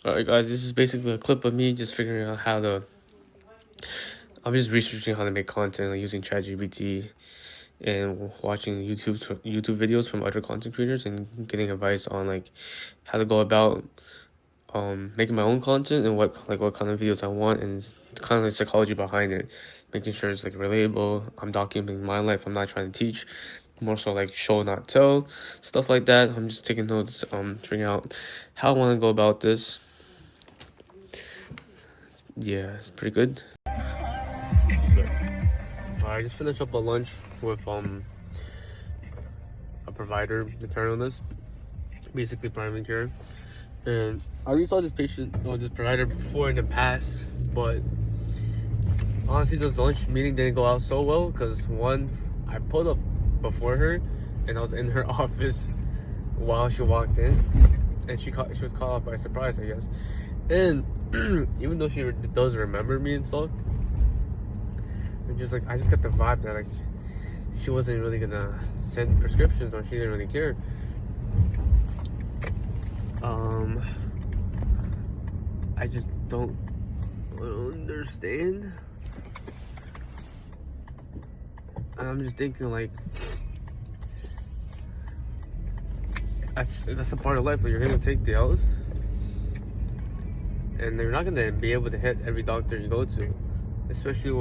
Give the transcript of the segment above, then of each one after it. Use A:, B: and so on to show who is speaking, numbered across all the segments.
A: Alright, guys, this is basically a clip of me just figuring out how to. I'm just researching how to make content, like using ChatGPT and watching YouTube videos from other content creators and getting advice on like how to go about making my own content and what kind of videos I want and kind of the psychology behind it, making sure it's like relatable. I'm documenting my life. I'm not trying to teach. More so like show not tell, stuff like that. I'm just taking notes, figuring out how I want to go about this. Yeah, it's pretty good. I just finished up a lunch with a provider, maternal illness, basically primary care. And I already saw this patient or this provider before in the past, but honestly, this lunch meeting didn't go out so well because one, I pulled up before her, and I was in her office while she walked in, and she was caught off by surprise, I guess. And even though she does remember me and stuff, it's just like I just got the vibe that like she wasn't really gonna send prescriptions or she didn't really care. I just don't understand. And I'm just thinking like that's a part of life. Like you're gonna take the L's, and you're not gonna be able to hit every doctor you go to, especially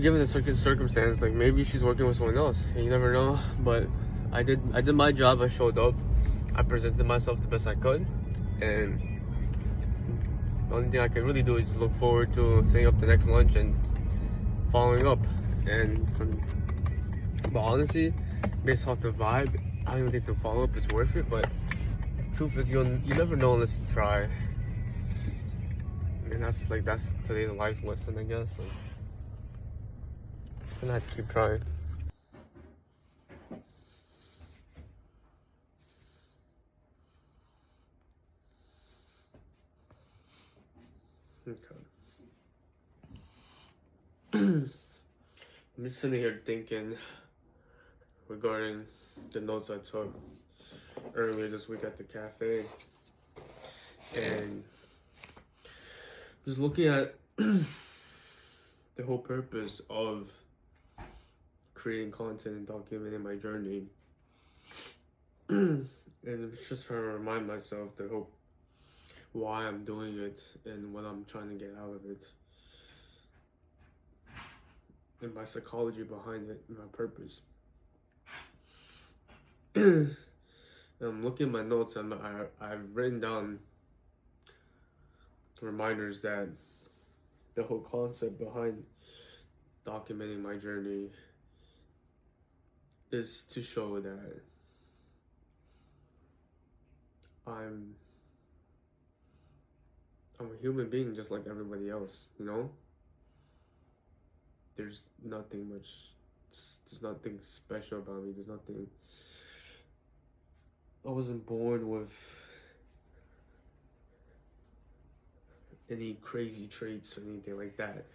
A: given the circumstance. Like maybe she's working with someone else, and you never know. But I did my job. I showed up. I presented myself the best I could, and the only thing I can really do is look forward to setting up the next lunch and following up. But honestly, based off the vibe, I don't even think the follow up is worth it. But the truth is, you never know unless you try. And that's today's life lesson, I guess. Like, I'm gonna have to keep trying. Okay. I'm just sitting here thinking regarding the notes I took earlier this week at the cafe, and just looking at the whole purpose of creating content and documenting my journey. And I'm just trying to remind myself the whole why I'm doing it and what I'm trying to get out of it, and my psychology behind it, and my purpose. I'm looking at my notes, and I've written down reminders that the whole concept behind documenting my journey is to show that I'm a human being just like everybody else, you know? There's nothing special about me. I wasn't born with any crazy traits or anything like that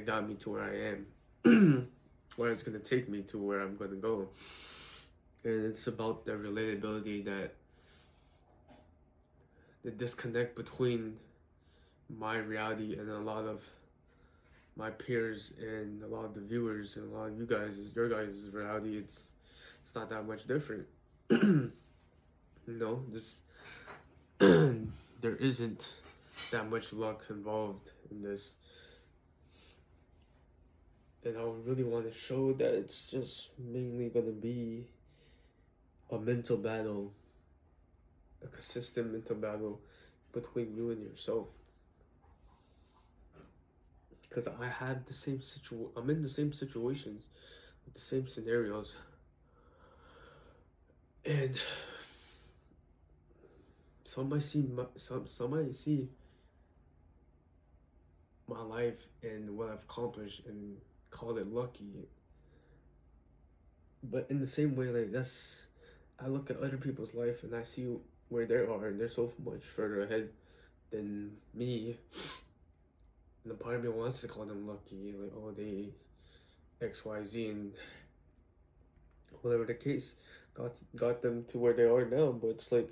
A: got me to where I am. Where it's gonna take me to where I'm gonna go. And it's about the relatability, the disconnect between my reality and a lot of my peers and a lot of the viewers and a lot of your guys' reality. It's not that much different. There isn't that much luck involved in this. And I would really want to show that it's just mainly gonna be a mental battle, a consistent mental battle between you and yourself. Because I'm in the same situations, with the same scenarios, and some might see my life and what I've accomplished and call it lucky. But in the same way, like I look at other people's life and I see where they are, and they're so much further ahead than me. And the part of me wants to call them lucky, like, oh, they XYZ and whatever the case got them to where they are now. But it's like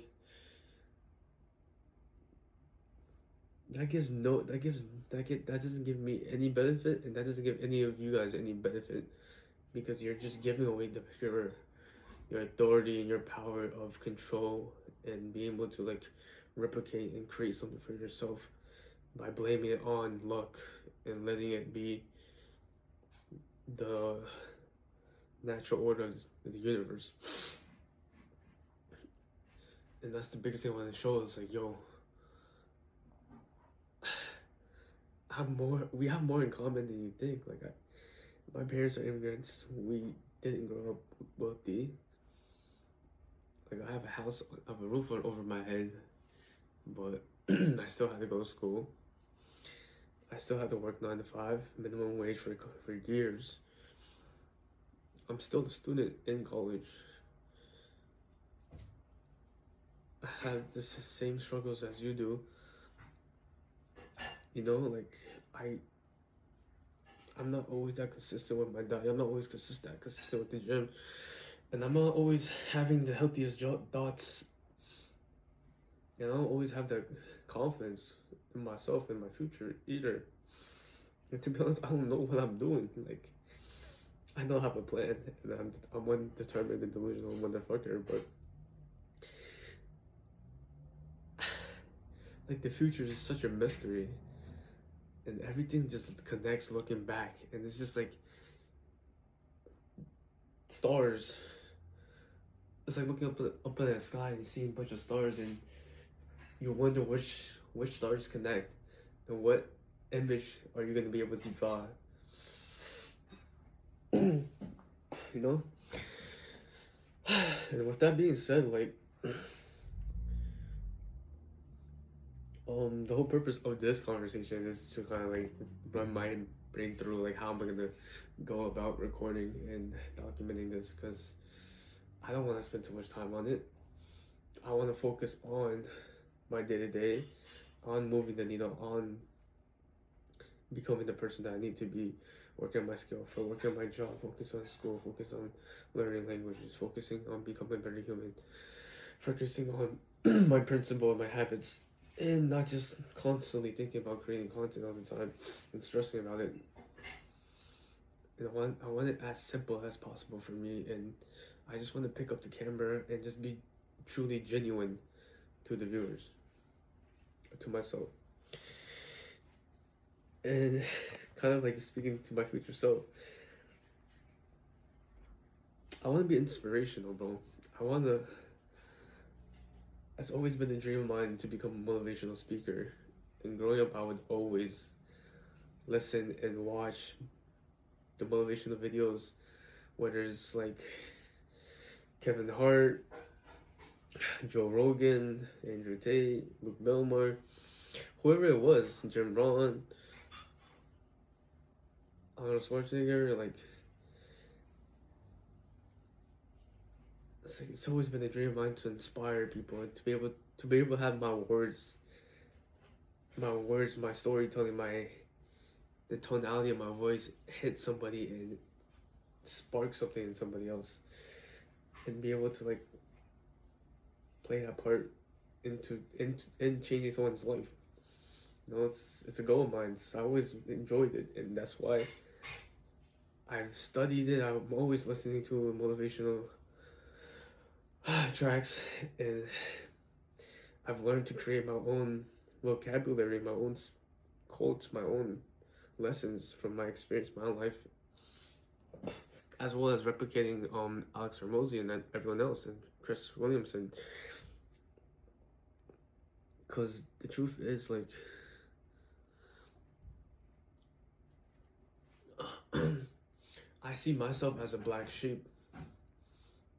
A: that doesn't give me any benefit, and that doesn't give any of you guys any benefit, because you're just giving away your authority and your power of control and being able to like replicate and create something for yourself by blaming it on luck and letting it be the natural order of the universe. And that's the biggest thing I want to show is like, yo, we have more in common than you think. Like, my parents are immigrants. We didn't grow up wealthy. Like, I have a house, I have a roof over my head, but I still had to go to school. I still had to work 9 to 5, minimum wage for years. I'm still a student in college. I have the same struggles as you do. You know, like, I'm not always that consistent with my diet. I'm not always consistent with the gym. And I'm not always having the healthiest thoughts. And I don't always have that confidence in myself and my future either. And to be honest, I don't know what I'm doing. Like, I don't have a plan, and I'm one determined and delusional motherfucker, but like, the future is such a mystery, and everything just connects looking back, and it's just like stars. It's like looking up in the sky and seeing a bunch of stars, and you wonder which stars connect, and what image are you gonna be able to draw. You know? And with that being said, like, the whole purpose of this conversation is to kind of like run my brain through like how am I gonna go about recording and documenting this, because I don't want to spend too much time on it. I want to focus on my day-to-day, on moving the needle, on becoming the person that I need to be, working on my skill, for working on my job, focus on school, focus on learning languages, focusing on becoming a better human, focusing on my principle and my habits, and not just constantly thinking about creating content all the time and stressing about it. And I want it as simple as possible for me, and I just want to pick up the camera and just be truly genuine to the viewers, to myself. And kind of like speaking to my future self, I want to be inspirational, bro. It's always been a dream of mine to become a motivational speaker. And growing up, I would always listen and watch the motivational videos, whether it's like Kevin Hart, Joe Rogan, Andrew Tate, Luke Belmar, whoever it was, Jim Rohn, Arnold Schwarzenegger. Like, it's always been a dream of mine to inspire people and to be able to have my words, my storytelling, the tonality of my voice hit somebody and spark something in somebody else, and be able to like play that part in changing someone's life. You know, it's a goal of mine. I always enjoyed it, and that's why I've studied it. I'm always listening to motivational tracks, and I've learned to create my own vocabulary, my own quotes, my own lessons from my experience, my own life, as well as replicating Alex Hormozi and everyone else, and Chris Williamson. Because the truth is, like, I see myself as a black sheep,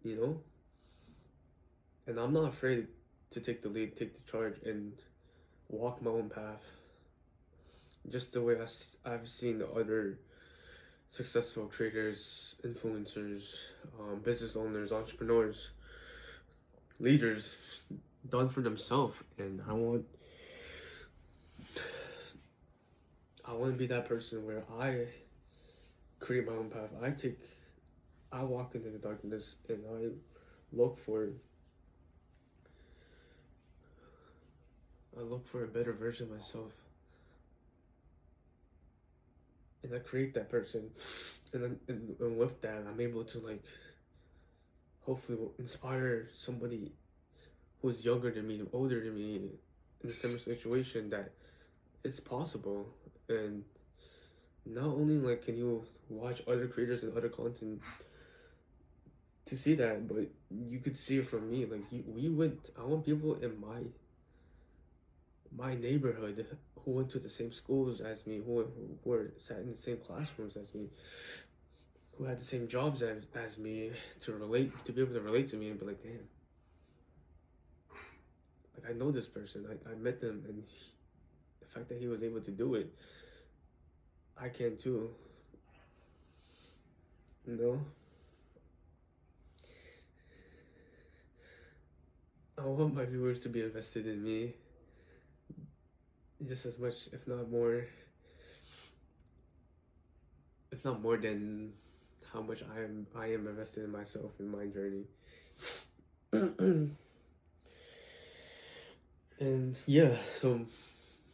A: you know? And I'm not afraid to take the lead, take the charge, and walk my own path. Just the way I've seen other successful creators, influencers, business owners, entrepreneurs, leaders done for themselves. And I want to be that person where I create my own path. I walk into the darkness and I look for a better version of myself. and I create that person, and then and with that, I'm able to like hopefully inspire somebody who's younger than me, older than me, in a similar situation, that it's possible. And not only like can you watch other creators and other content to see that, but you could see it from me. Like we went. I want people in my neighborhood who went to the same schools as me, who were sat in the same classrooms as me, who had the same jobs as me, to be able to relate to me and be like, damn, like I know this person. I met them, and the fact that he was able to do it, I can too. You know, I want my viewers to be invested in me just as much, if not more than how much I am invested in myself in my journey. And yeah, so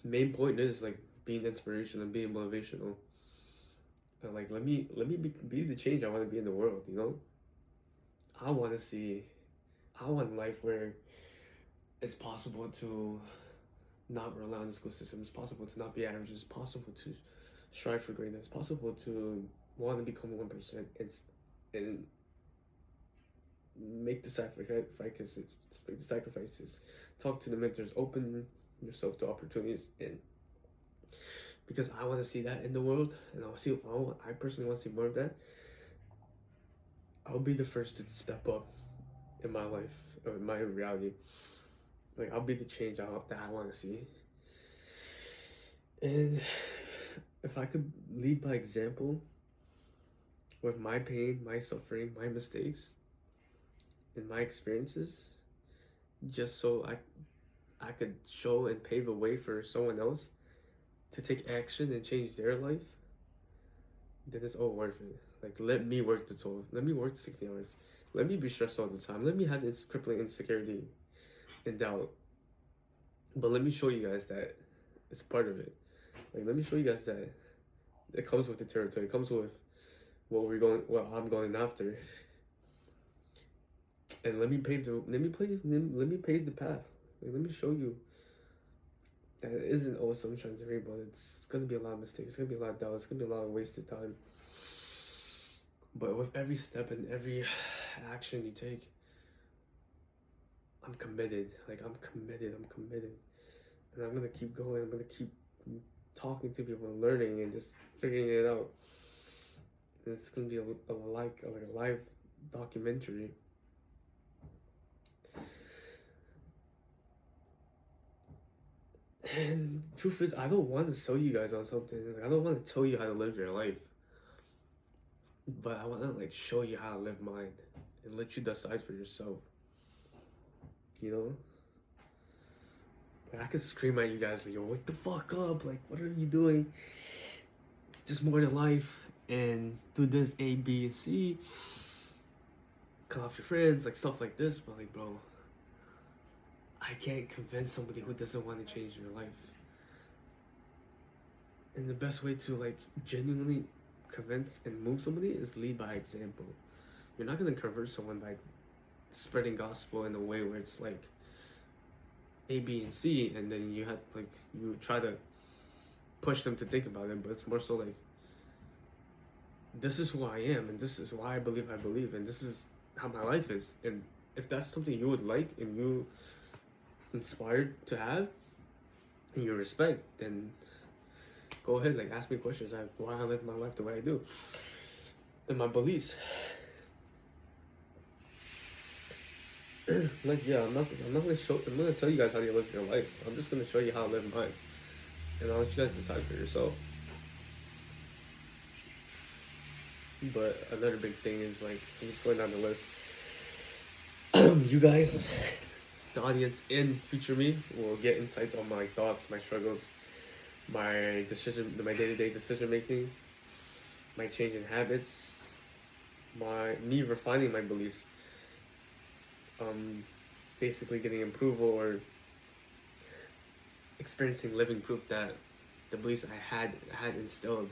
A: main point is like being inspirational and being motivational. And like let me be the change I want to be in the world, you know? I want life where it's possible to not rely on the school system. It's possible to not be average. It's possible to strive for greatness. It's possible to want to become 1%. And make the sacrifices. Make the sacrifices. Talk to the mentors. Open yourself to opportunities, and because I want to see that in the world, and I personally want to see more of that. I'll be the first to step up in my life or in my reality. Like I'll be the change that I want to see. And if I could lead by example with my pain, my suffering, my mistakes, and my experiences, just so I could show and pave a way for someone else to take action and change their life, then it's all worth it. Like let me work the 12, let me work the 16 hours. Let me be stressed all the time. Let me have this crippling insecurity and doubt. But let me show you guys that it's part of it. Like let me show you guys that it comes with the territory. It comes with what I'm going after. And let me pave the path. Like, let me show you that it isn't all sunshine and rainbow. It's gonna be a lot of mistakes. It's gonna be a lot of doubt. It's gonna be a lot of wasted time. But with every step and every action you take, I'm committed. Like I'm committed. And I'm gonna keep going. I'm gonna keep talking to people and learning and just figuring it out. And it's gonna be a live documentary. And truth is, I don't want to sell you guys on something. Like, I don't want to tell you how to live your life. But I want to like show you how to live mine and let you decide for yourself. You know? Like, I could scream at you guys like, yo, wake the fuck up. Like, what are you doing? Just more than life. And do this A, B, and C. Cut off your friends. Like, stuff like this. But like, bro, I can't convince somebody who doesn't want to change their life. And the best way to like genuinely convince and move somebody is lead by example. You're not gonna convert someone by spreading gospel in a way where it's like A, B, and C, and then you try to push them to think about it. But it's more so like, this is who I am, and this is why I believe, and this is how my life is. And if that's something you would like and you inspired to have and you respect, then go ahead, like ask me questions like why I live my life the way I do and my beliefs. Like yeah, I'm not gonna tell you guys how to live your life. I'm just gonna show you how to live mine, and I'll let you guys decide for yourself. But another big thing is like, I'm just going down the list. You guys, the audience in Future Me, will get insights on my thoughts, my struggles, my day-to-day decision makings, my change in habits, me refining my beliefs, basically getting approval or experiencing living proof that the beliefs I had instilled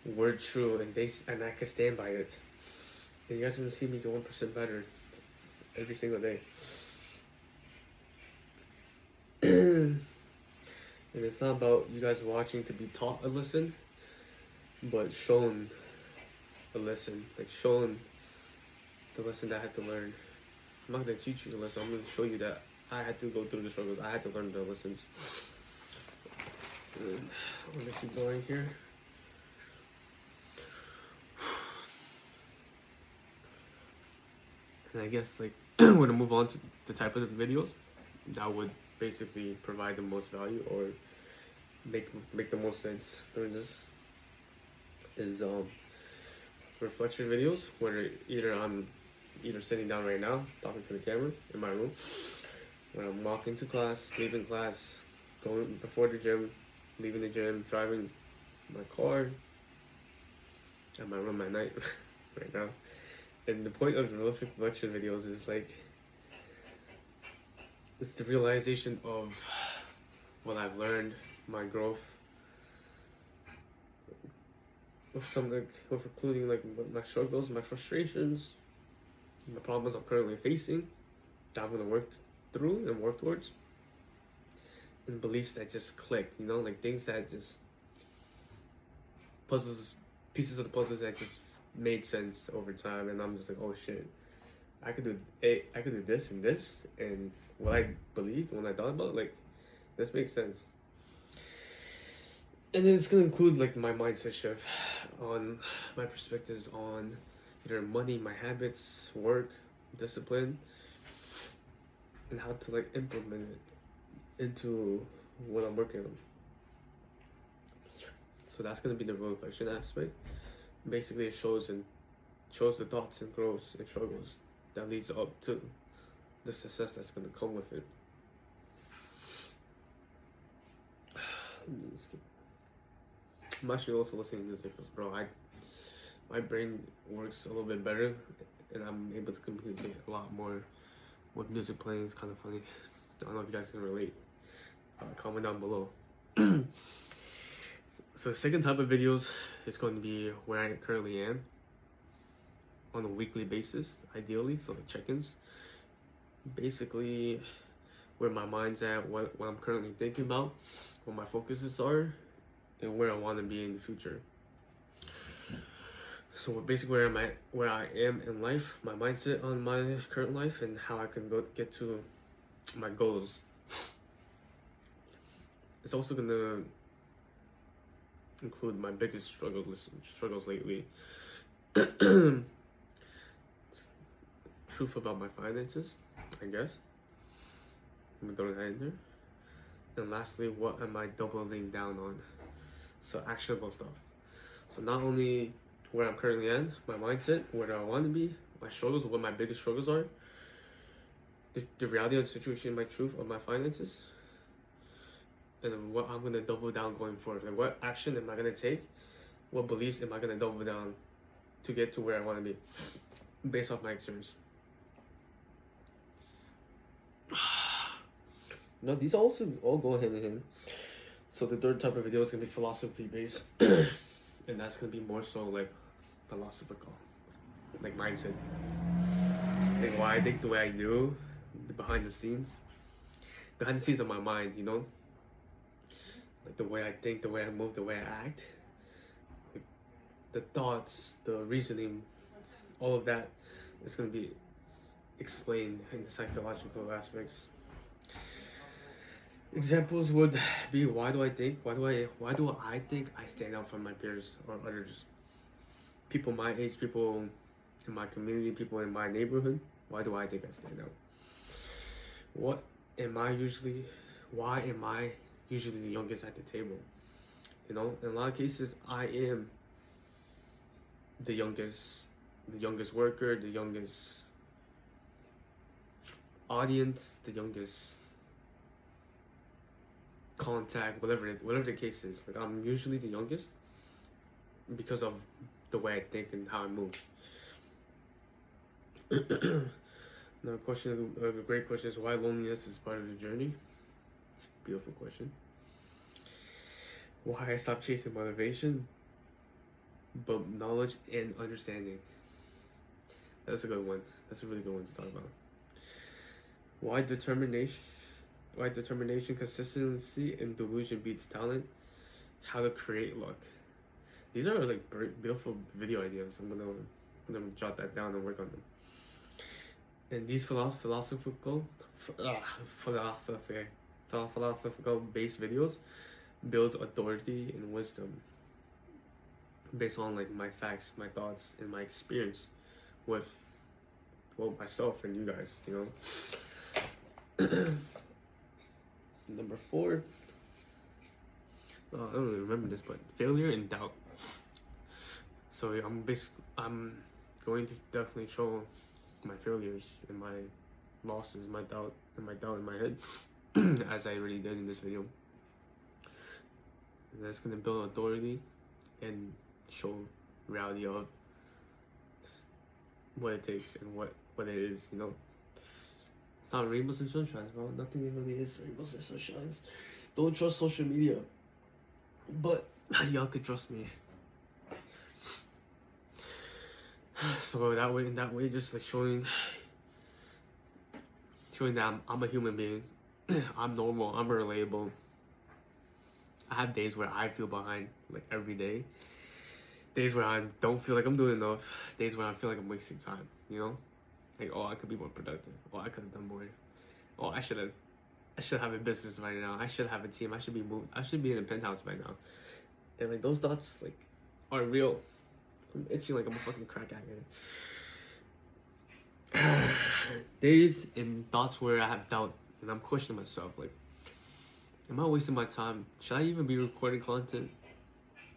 A: word true, and I can stand by it. And you guys are gonna see me get 1% better every single day. And it's not about you guys watching to be taught a lesson, but shown a lesson, like shown the lesson that I had to learn. I'm not gonna teach you the lesson. I'm gonna show you that I had to go through the struggles. I had to learn the lessons. And I'm gonna keep going here. And I guess like we're gonna move on to the type of videos that would basically provide the most value or make the most sense during this is reflection videos where I'm either sitting down right now talking to the camera in my room, when I'm walking to class, leaving class, going before the gym, leaving the gym, driving my car, at my room at night right now. And the point of the reflection videos is like it's the realization of what I've learned, my growth, with some like with including like my struggles, my frustrations, the problems I'm currently facing that I'm gonna work through and work towards, and beliefs that just clicked, you know, like things that just pieces of the puzzles that just made sense over time, and I'm just like, oh shit, I could do this and this, and what I believed when I thought about it, like this makes sense. And then it's gonna include like my mindset shift on my perspectives on either money, my habits, work, discipline, and how to like implement it into what I'm working on. So that's gonna be the reflection aspect. Basically, it shows the thoughts and growths and struggles that leads up to the success that's gonna come with it. I'm actually also listening to music because, bro, my brain works a little bit better, and I'm able to communicate a lot more with music playing. It's kind of funny. I don't know if you guys can relate. Comment down below. So the second type of videos is going to be where I currently am on a weekly basis, ideally, so like check-ins. Basically, where my mind's at, what I'm currently thinking about, what my focuses are, and where I want to be in the future. So basically where I am in life, my mindset on my current life, and how I can get to my goals. It's also gonna include my biggest struggles lately. Truth about my finances, I guess. I'm gonna throw that in there. And lastly, what am I doubling down on? So actionable stuff. So not only where I'm currently at, my mindset, where I want to be, my struggles, what my biggest struggles are, the reality of the situation, my truth of my finances, and then what I'm gonna double down going forward. Like what action am I gonna take? What beliefs am I gonna double down to get to where I want to be, based off my experience. Now these also all go hand in hand. So the third type of video is gonna be philosophy based, and that's gonna be more so like philosophical, like mindset, like why I think the way I do, the behind the scenes of my mind, you know, like the way I think, the way I move, the way I act, like the thoughts, the reasoning, all of that is gonna be explained in the psychological aspects. Examples would be why do I think I stand out from my peers or others, people my age, people in my community, people in my neighborhood. Why do I think I stand out? Why am I usually the youngest at the table? You know, in a lot of cases I am the youngest worker, the youngest audience, the youngest contact, whatever the case is. Like I'm usually the youngest because of the way I think and how I move. Another question, a great question, is why loneliness is part of the journey. It's a beautiful question. Why I stopped chasing motivation. but knowledge and understanding. That's a good one. That's a really good one to talk about. Why determination? Why determination, consistency, and delusion beats talent? How to create luck. These are like beautiful video ideas. I'm gonna jot that down and work on them. And these philosophical based videos builds authority and wisdom based on like my facts, my thoughts, and my experience with myself and you guys, you know. Number 4, I don't really remember this, but failure and doubt. So I'm going to definitely show my failures and my losses, my doubt in my head, as I already did in this video. And that's gonna build authority and show reality of what it takes and what it is, you know. It's not rainbows and sunshines, bro. Nothing really is rainbows and sunshines. Don't trust social media, but y'all could trust me. So in that way, just like showing that I'm a human being. I'm normal. I'm relatable. I have days where I feel behind, like every day. Days where I don't feel like I'm doing enough. Days where I feel like I'm wasting time, you know? Like, oh, I could be more productive. Oh, I could have done more. Oh, I should have a business right now. I should have a team. I should be moved. I should be in a penthouse by now. And like those thoughts like are real. I'm itching like I'm a fucking crack addict. Days and thoughts where I have doubt and I'm questioning myself, like, am I wasting my time? Should I even be recording content?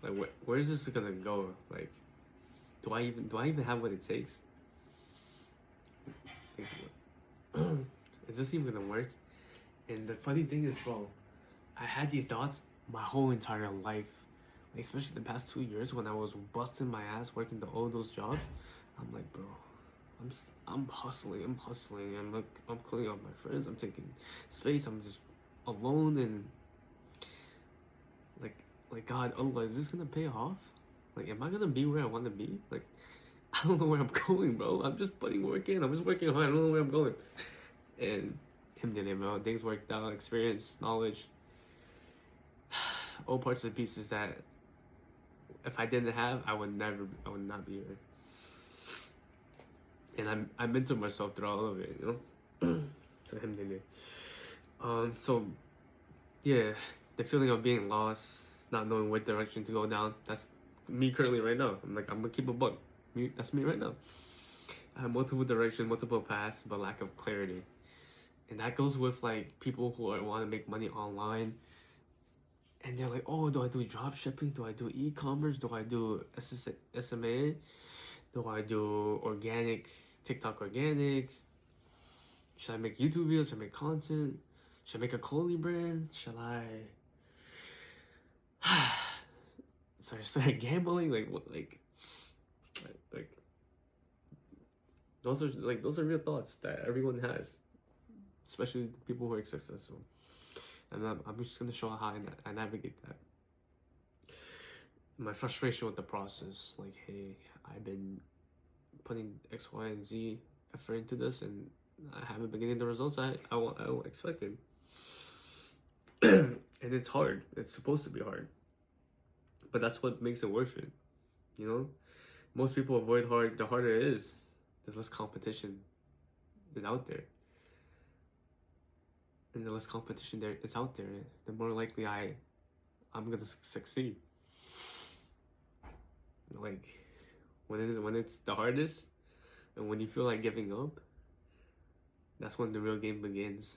A: Like, where is this gonna go? Like, do I even have what it takes? Like, is this even gonna work? And the funny thing is, bro, I had these thoughts my whole entire life. Like, especially the past 2 years when I was busting my ass working all those jobs. I'm like, bro, I'm hustling. I'm calling out my friends. I'm taking space. I'm just alone and like God, oh, is this gonna pay off? Like, am I gonna be where I want to be? Like, I don't know where I'm going, bro. I'm just putting work in. I'm just working hard. I don't know where I'm going. And things worked out. Experience, knowledge, all parts and pieces that if I didn't have, I would not be here. And I mentored myself through all of it, you know. So yeah, the feeling of being lost, not knowing what direction to go down. That's me currently right now. I'm gonna keep a buck. That's me right now. I have multiple directions, multiple paths, but lack of clarity. And that goes with like people who want to make money online. And they're like, oh, do I do drop shipping? Do I do e-commerce? Do I do SMA? Do I do organic, TikTok organic? Should I make YouTube videos? Should I make content? Should I make a clothing brand? Should I start gambling? Like what? Like those are real thoughts that everyone has, especially people who are successful. And I'm just gonna show how I navigate that. My frustration with the process, like, hey, I've been putting X, Y, and Z effort into this, and I haven't been getting the results I expected. And it's hard. It's supposed to be hard, but that's what makes it worth it. You know, most people avoid hard. The harder it is, the less competition is out there. And the less competition there is out there, the more likely I'm gonna succeed. Like when it's the hardest, and when you feel like giving up, that's when the real game begins.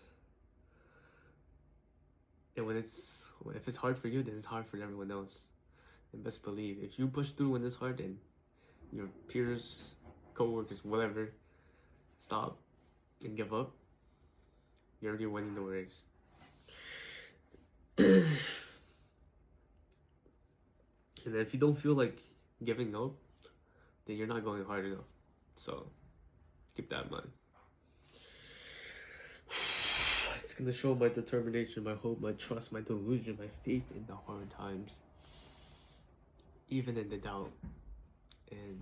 A: And if it's hard for you, then it's hard for everyone else. And best believe, if you push through when it's hard, then your peers, co-workers, whatever, stop and give up, you're already winning the race. And if you don't feel like giving up, then you're not going hard enough. So keep that in mind. It's gonna show my determination, my hope, my trust, my delusion, my faith in the hard times. Even in the doubt. and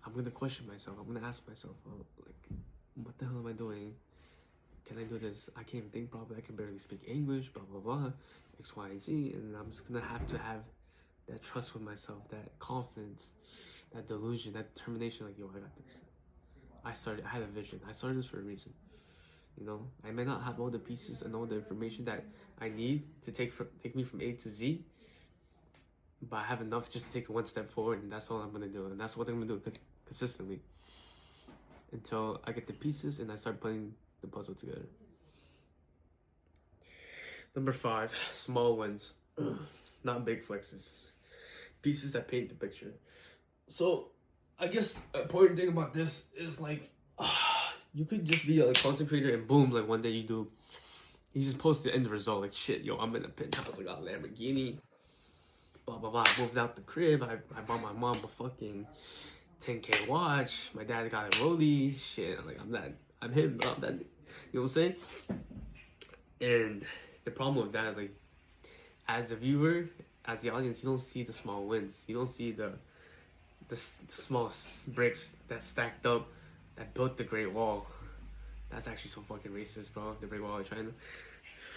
A: I'm gonna question myself. I'm gonna ask myself, oh, like, what the hell am I doing? Can I do this? I can't even think properly. I can barely speak English. Blah blah blah, X, Y, and Z. And I'm just gonna have to have that trust with myself, that confidence, that delusion, that determination. Like, yo, I got this. I had a vision. I started this for a reason. You know, I may not have all the pieces and all the information that I need to take me from A to Z, but I have enough just to take one step forward, and that's all I'm gonna do, and that's what I'm gonna do consistently until I get the pieces and I start putting the puzzle together. Number 5, small wins, not big flexes. Pieces that paint the picture. So, I guess the important thing about this is like, you could just be a content creator and boom, like one day you just post the end result, like shit, yo, I'm in a penthouse, I got a Lamborghini, blah blah blah. I moved out the crib, I bought my mom a fucking 10K watch, my dad got a Rollie, shit, I'm him, bro, you know what I'm saying? And the problem with that is like, as a viewer, as the audience, you don't see the small wins, you don't see the small bricks that stacked up that built the Great Wall. That's actually so fucking racist, bro. The Great Wall of China.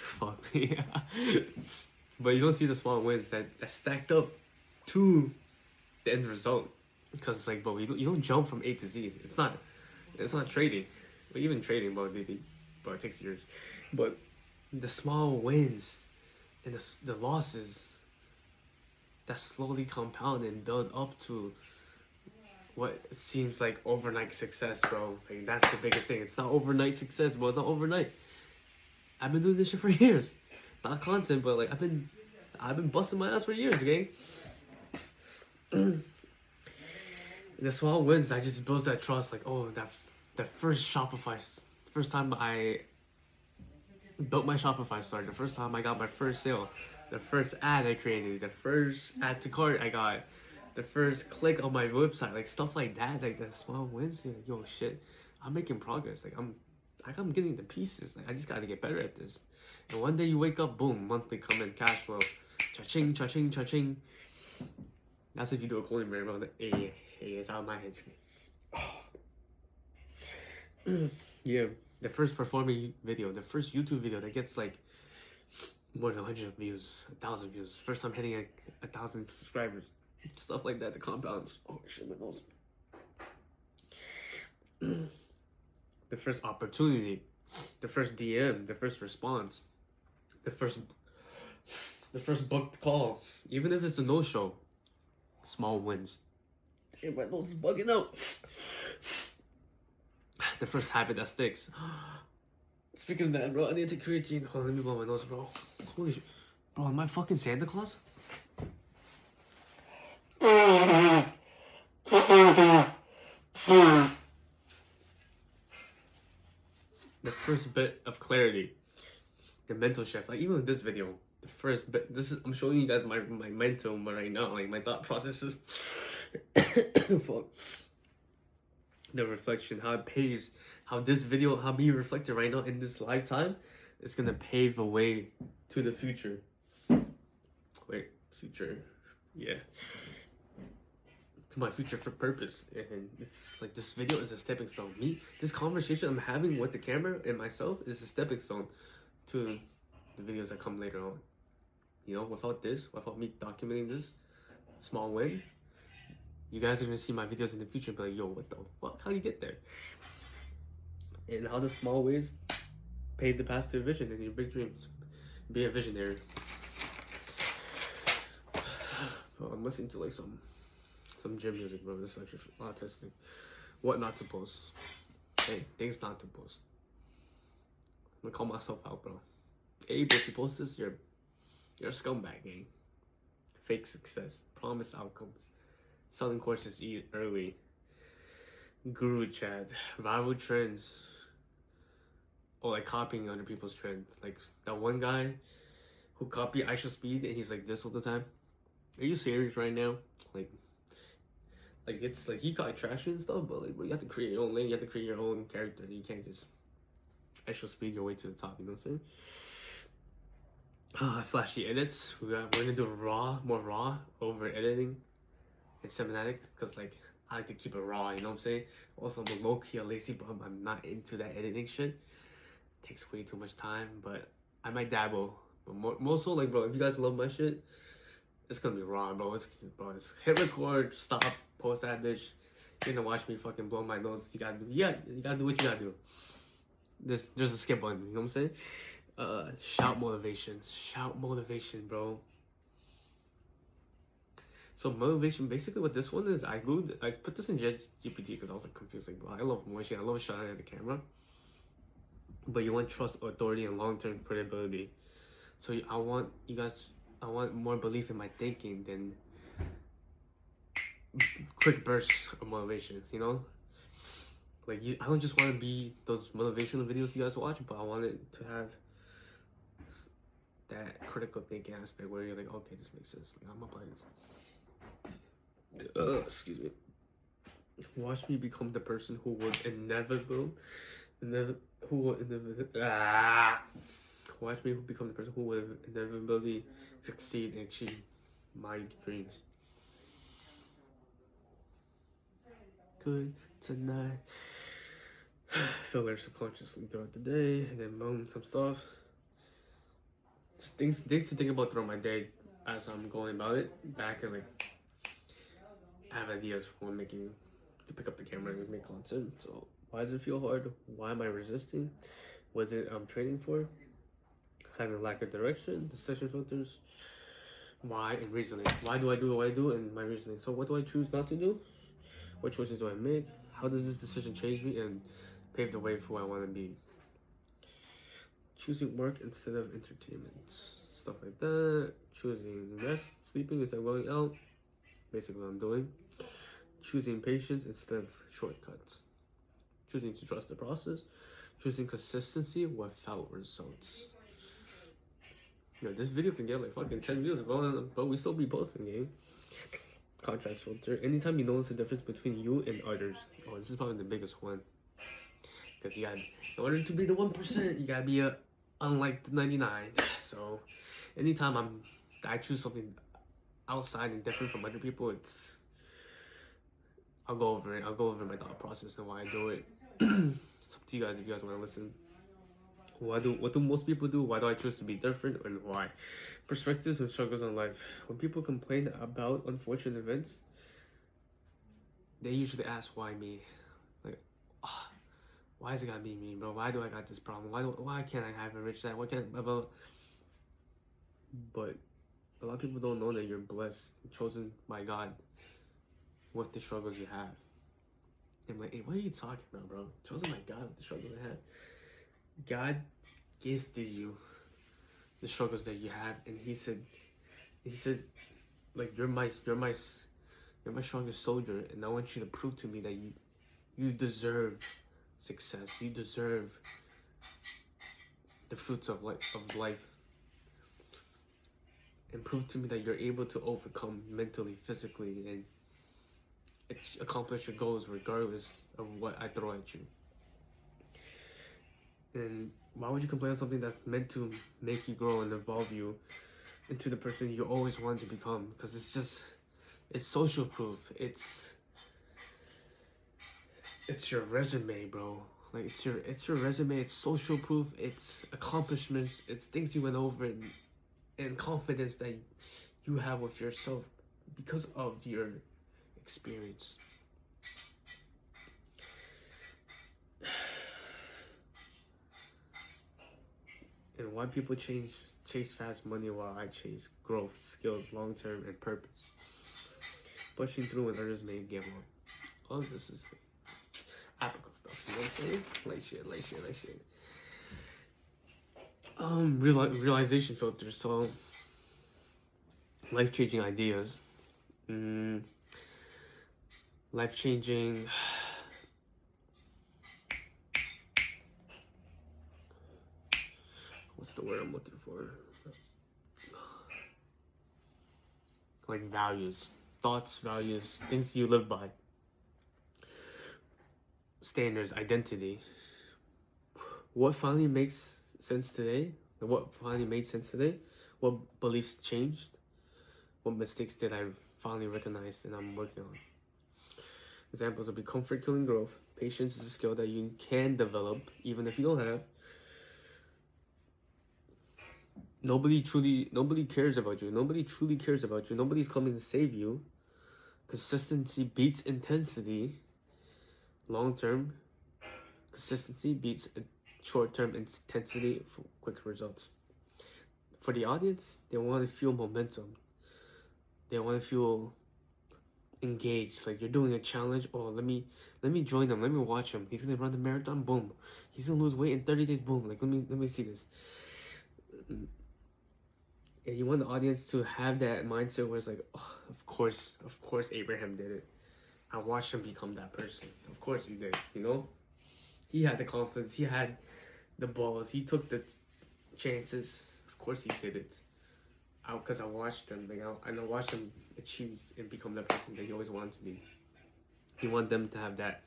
A: Fuck me. But you don't see the small wins that stacked up to the end result. Because it's like, bro, you don't jump from A to Z. It's not trading. But even trading, bro, it takes years. But the small wins and the losses that slowly compound and build up to what seems like overnight success, bro. Like, that's the biggest thing. It's not overnight success, bro. It's not overnight. I've been doing this shit for years. Not content, but like I've been busting my ass for years, gang. The small wins that just builds that trust. Like, oh, that first first time I built my Shopify store, the first time I got my first sale, the first ad I created, the first add to cart I got, the first click on my website, like stuff like that, like the small wins. Like, yo, shit, I'm making progress. Like I'm getting the pieces. Like I just gotta get better at this. And one day you wake up, boom, monthly come in, cash flow, cha-ching, cha-ching, cha-ching. That's if you do a clothing brand, bro. Like, hey, it's out of my head. Yeah, the first performing video, the first YouTube video that gets like more than 100 views, 1,000 views. First time hitting 1,000 subscribers. Stuff like that, the compounds. Oh shit, my nose. The first opportunity, the first DM, the first response, the first booked call, even if it's a no-show, small wins. Damn, my nose is bugging out. The first habit that sticks. Speaking of that, bro, I need to take creatine. Hold on, let me blow my nose, bro. Holy shit. Bro, am I fucking Santa Claus? The first bit of clarity, the mental shift. Like even with this video, the first bit. I'm showing you guys my mental right now, like my thought processes. Fuck. The reflection, how it pays, how this video, how me reflected right now in this lifetime, is gonna pave a way to the future. Wait, future, yeah. To my future for purpose, and it's like this video is a stepping stone. This conversation I'm having with the camera and myself is a stepping stone to the videos that come later on. You know, without me documenting this small win, you guys are gonna see my videos in the future and be like, yo, what the fuck? How do you get there? And how the small ways pave the path to your vision and your big dreams. Be a visionary. Bro, I'm listening to like some gym music, bro. This is actually autistic. What not to post? Hey, things not to post. I'm gonna call myself out, bro. Hey, but if you post this, you're a scumbag, gang. Fake success, promised outcomes, selling courses early, guru chat, viral trends, or like copying other people's trend. Like that one guy who copied IShowSpeed and he's like this all the time. Are you serious right now? Like it's like he got traction and stuff, but like, bro, you have to create your own lane. You have to create your own character. You can't just IShowSpeed your way to the top. You know what I'm saying? Flashy edits. We're gonna do more raw over editing. and cinematic because like I like to keep it raw. You know what I'm saying? Also, I'm a low key a lazy bum. I'm not into that editing shit. It takes way too much time, but I might dabble. But more so, like, bro, if you guys love my shit, it's gonna be raw, bro. It's hit record, stop, post that bitch. You're gonna watch me fucking blow my nose. You gotta do, yeah, you gotta do what you gotta do. There's a skip button. You know what I'm saying? Shout motivation, bro. So motivation, basically what this one is, I put this in GPT because I was like confused. Like, bro, I love motion, I love shouting at the camera, but you want trust, authority, and long-term credibility. So I want more belief in my thinking than quick bursts of motivation. You know, like I don't just want to be those motivational videos you guys watch, but I want it to have that critical thinking aspect where you're like, okay, this makes sense. Like, I'm applying this. Excuse me. Watch me become the person who would Watch me become the person who would inevitably succeed and achieve my dreams. Good tonight. Feel there subconsciously throughout the day, and then moan some stuff. Just things to think about throughout my day as I'm going about it. That I can like have ideas for making to pick up the camera and make content. So why does it feel hard? Why am I resisting? What is it I'm training for? Having a lack of direction, decision filters, why, and reasoning. Why do I do what I do, and my reasoning. So what do I choose not to do? What choices do I make? How does this decision change me and pave the way for who I want to be? Choosing work instead of entertainment, stuff like that. Choosing rest, sleeping instead of going out. Basically what I'm doing. Choosing patience instead of shortcuts. Choosing to trust the process. Choosing consistency without results. Yo, this video can get like fucking 10 views, but we still be posting, game. Contrast filter. Anytime you notice the difference between you and others. Oh, this is probably the biggest one. Because you got, in order to be the 1%, you gotta be unlike the 99. So, anytime I choose something outside and different from other people, I'll go over it. I'll go over my thought process and why I do it. It's up to you guys if you guys want to listen. What do most people do? Why do I choose to be different, and why? Perspectives and struggles in life. When people complain about unfortunate events, they usually ask, why me? Like, why is it gotta be me, bro? Why do I got this problem? Why can't I have a rich dad? Why can't blah, blah. But a lot of people don't know that you're blessed, chosen by God with the struggles you have. I'm like, hey, what are you talking about, bro? Chosen by God with the struggles I have. God gifted you the struggles that you have, and he says, like, you're my strongest soldier, and I want you to prove to me that you deserve success. You deserve the fruits of life, and prove to me that you're able to overcome mentally, physically, and accomplish your goals regardless of what I throw at you. And why would you complain on something that's meant to make you grow and evolve you into the person you always wanted to become? Because it's social proof. It's your resume, bro. Like, it's your resume. It's social proof. It's accomplishments. It's things you went over, and confidence that you have with yourself because of your experience. And why people chase fast money while I chase growth, skills, long term, and purpose. Pushing through when others may give up. All this is applicable stuff, you know what I'm saying? Light shit. Realization filters. So, life-changing ideas. Life-changing. What's the word I'm looking for? Like values, thoughts, values, things you live by. Standards, identity. What finally makes sense today? What finally made sense today? What beliefs changed? What mistakes did I finally recognized and I'm working on. Examples would be comfort killing growth. Patience is a skill that you can develop even if you don't have. Nobody cares about you. Nobody truly cares about you. Nobody's coming to save you. Consistency beats intensity. Long term, consistency beats short term intensity for quick results. For the audience, they want to feel momentum. They want to feel engaged, like you're doing a challenge. Oh, let me join him. Let me watch him. He's gonna run the marathon. Boom. He's gonna lose weight in 30 days. Boom. Like let me see this. And you want the audience to have that mindset where it's like, oh, of course Abraham did it. I watched him become that person. Of course he did. You know, he had the confidence. He had the balls. He took the chances. Of course he did it. Because I watched him. Like I watched him achieve and become that person that he always wanted to be. You want them to have that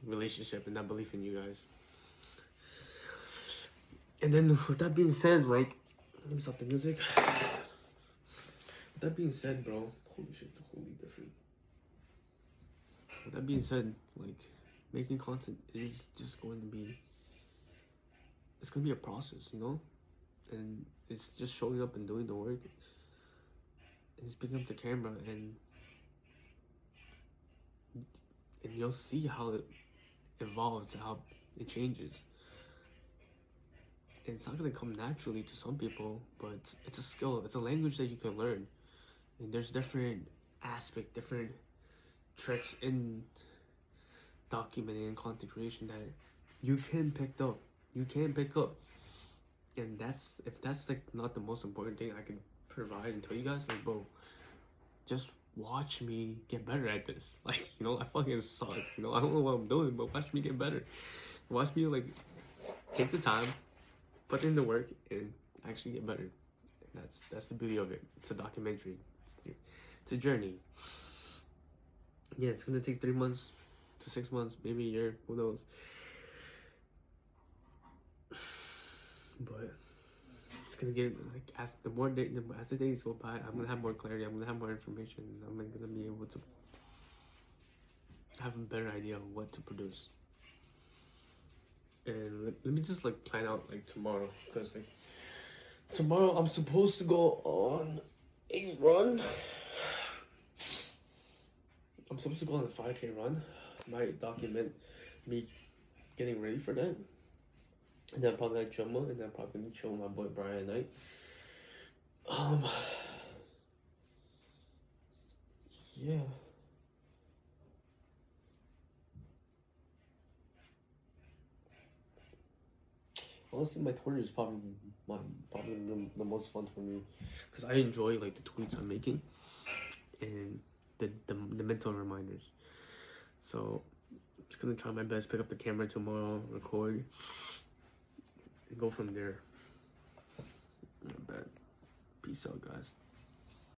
A: relationship and that belief in you guys. And then with that being said, like, let me stop the music. With that being said, bro, holy shit, it's wholly different. With that being said, like, making content is just going to be, it's going to be a process, you know? And it's just showing up and doing the work and just picking up the camera and you'll see how it evolves, how it changes. And it's not gonna come naturally to some people, but it's a skill. It's a language that you can learn. And there's different aspects, different tricks in documenting and content creation that you can pick up. You can pick up. And if that's like not the most important thing I can provide and tell you guys, like, bro, just watch me get better at this. Like, you know, I fucking suck. You know, I don't know what I'm doing, but watch me get better. Watch me like take the time, put in the work, and actually get better. And that's the beauty of it. It's a documentary. It's a journey. Yeah, it's gonna take 3 months to 6 months, maybe a year. Who knows? But it's gonna get like as the days go by, I'm gonna have more clarity. I'm gonna have more information. I'm gonna be able to have a better idea of what to produce. And let me just like plan out like tomorrow, because like tomorrow I'm supposed to go on a run. I'm supposed to go on a 5K run. Might document me getting ready for that. And then probably like drama, and then probably gonna chill with my boy Brian at night. Yeah. Honestly, my Twitter is probably the most fun for me, because I enjoy like the tweets I'm making and the mental reminders. So I'm just gonna try my best, pick up the camera tomorrow, record, and go from there. Not bad. Peace out, guys.